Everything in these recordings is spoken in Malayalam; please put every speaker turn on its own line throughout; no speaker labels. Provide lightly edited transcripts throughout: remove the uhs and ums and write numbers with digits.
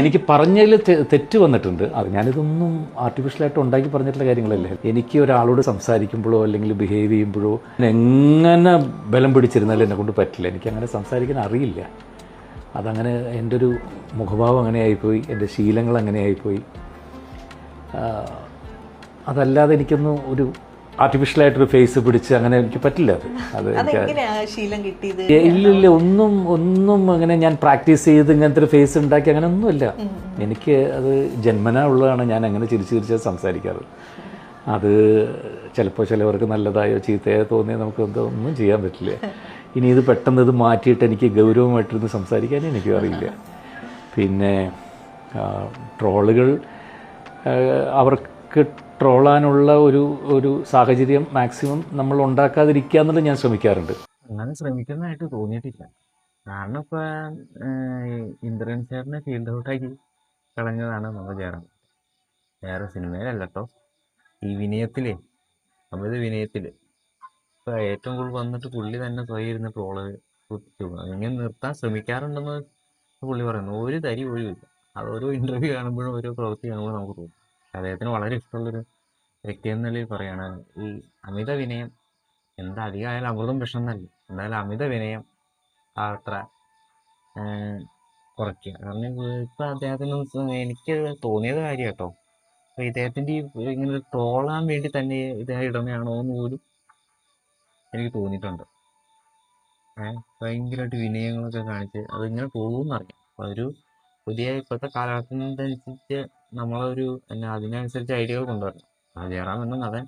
എനിക്ക് പറഞ്ഞതിൽ തെറ്റ് വന്നിട്ടുണ്ട്. അത് ഞാനിതൊന്നും ആർട്ടിഫിഷ്യലായിട്ട് ഉണ്ടാക്കി പറഞ്ഞിട്ടുള്ള കാര്യങ്ങളല്ലേ. എനിക്ക് ഒരാളോട് സംസാരിക്കുമ്പോഴോ അല്ലെങ്കിൽ ബിഹേവ് ചെയ്യുമ്പോഴോ എങ്ങനെ ബലം പിടിച്ചിരുന്നാലും എന്നെ കൊണ്ട് പറ്റില്ല. എനിക്കങ്ങനെ സംസാരിക്കാൻ അറിയില്ല. അതങ്ങനെ എൻ്റെ ഒരു മുഖഭാവം അങ്ങനെ ആയിപ്പോയി, എൻ്റെ ശീലങ്ങൾ അങ്ങനെ ആയിപ്പോയി. അതല്ലാതെ എനിക്കൊന്നും ഒരു ആർട്ടിഫിഷ്യലായിട്ടൊരു ഫേസ് പിടിച്ച് അങ്ങനെ എനിക്ക് പറ്റില്ല. അത് ഇല്ലില്ല, ഒന്നും അങ്ങനെ ഞാൻ പ്രാക്ടീസ് ചെയ്ത് ഇങ്ങനത്തെ ഒരു ഫേസ് ഉണ്ടാക്കി അങ്ങനെ ഒന്നുമില്ല. എനിക്ക് അത് ജന്മനാ ഉള്ളതാണ്. ഞാൻ അങ്ങനെ ചിരിച്ച് സംസാരിക്കാറ്. അത് ചിലപ്പോൾ ചിലവർക്ക് നല്ലതായോ ചീത്തയോ തോന്നിയാൽ നമുക്ക് ഒന്നും ചെയ്യാൻ പറ്റില്ല. ഇനി ഇത് പെട്ടെന്ന് ഇത് മാറ്റിയിട്ട് എനിക്ക് ഗൗരവമായിട്ടിരുന്ന് സംസാരിക്കാനും എനിക്കും അറിയില്ല. പിന്നെ ട്രോളുകൾ അവർക്ക് ട്രോളാനുള്ള ഒരു സാഹചര്യം മാക്സിമം നമ്മൾ ഉണ്ടാക്കാതിരിക്കുക എന്നുള്ളത് ഞാൻ ശ്രമിക്കാറുണ്ട്.
അങ്ങനെ ശ്രമിക്കുന്നതായിട്ട് തോന്നിയിട്ടില്ല. കാരണം ഇപ്പോൾ ഇന്ദ്രൻ ചേട്ടനെ ഫീൽഡ് ഔട്ടാക്കി കളഞ്ഞതാണ് നമ്മൾ ജയറാം. വേറെ സിനിമയിലല്ല കേട്ടോ, ഈ വിനയത്തിലേ, അമിത വിനയത്തിൽ ഇപ്പോൾ ഏറ്റവും കൂടുതൽ വന്നിട്ട് പുള്ളി തന്നെ സ്വയം ഇരുന്ന് ട്രോള് കുത്തിച്ചു. അങ്ങനെ നിർത്താൻ ശ്രമിക്കാറുണ്ടെന്ന് പുള്ളി പറയുന്നു. ഒരു തരി ഒഴിവില്ല. അത് ഓരോ ഇൻ്റർവ്യൂ കാണുമ്പോഴും ഓരോ പ്രവൃത്തി കാണുമ്പോഴും നമുക്ക് തോന്നും. അദ്ദേഹത്തിന് വളരെ ഇഷ്ടമുള്ളൊരു വ്യക്തി എന്ന നിലയിൽ പറയുകയാണ്, ഈ അമിത വിനയം എന്താ അധികമായാലും അമൃതം വിഷം എന്നല്ല, എന്നാലും അമിത വിനയം അത്ര കുറയ്ക്കുക. കാരണം ഇപ്പം അദ്ദേഹത്തിന് എനിക്ക് തോന്നിയത് കാര്യം കേട്ടോ, അപ്പോൾ ഇദ്ദേഹത്തിൻ്റെ ഈ ഇങ്ങനെ ട്രോളാൻ വേണ്ടി തന്നെ ഇദ്ദേഹം ഇടണയാണോ എന്ന് പോലും എനിക്ക് തോന്നിയിട്ടുണ്ട്. ഭയങ്കരമായിട്ട് വിനയങ്ങളൊക്കെ കാണിച്ച് അതിങ്ങനെ പോകുമെന്നറിയാം. അപ്പോൾ ഒരു പുതിയ ഇപ്പോഴത്തെ കാലഘട്ടത്തിനനുസരിച്ച് നമ്മളൊരു അതിനനുസരിച്ച് ഐഡിയകൾ കൊണ്ടുവരണം. ജയറാം എന്ന നടൻ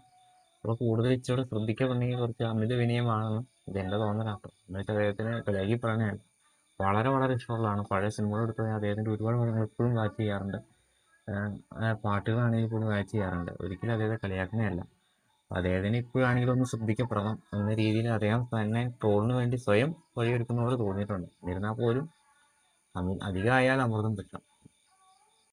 അപ്പോൾ കൂടുതൽ ഇച്ചിരി ശ്രദ്ധിക്കപ്പെടണമെങ്കിൽ കുറച്ച് അമിത വിനയമാണെന്ന് ഇതെൻ്റെ തോന്നലാട്ടോ. എന്ന് വെച്ചാൽ അദ്ദേഹത്തിന് കളിയാക്കി പറയണതാണ്. വളരെ വളരെ ഇഷ്ടമുള്ളതാണ്. പഴയ സിനിമകൾ എടുത്ത് അദ്ദേഹത്തിൻ്റെ ഒരുപാട് പടങ്ങൾ എപ്പോഴും വാച്ച് ചെയ്യാറുണ്ട്. പാട്ടുകളാണെങ്കിൽ പോലും വാച്ച് ചെയ്യാറുണ്ട്. ഒരിക്കലും അദ്ദേഹത്തെ കളിയാക്കുന്നതല്ല. അദ്ദേഹത്തിന് ഇപ്പോഴാണെങ്കിലും ഒന്ന് ശ്രദ്ധിക്കപ്പെടണം എന്ന രീതിയിൽ അദ്ദേഹം തന്നെ ട്രോളിന് വേണ്ടി സ്വയം വഴിയൊരുക്കുന്ന പോലെ തോന്നിയിട്ടുണ്ട്. എന്നിരുന്നാൽ പോലും അധികമായാൽ അമൃതം പറ്റണം.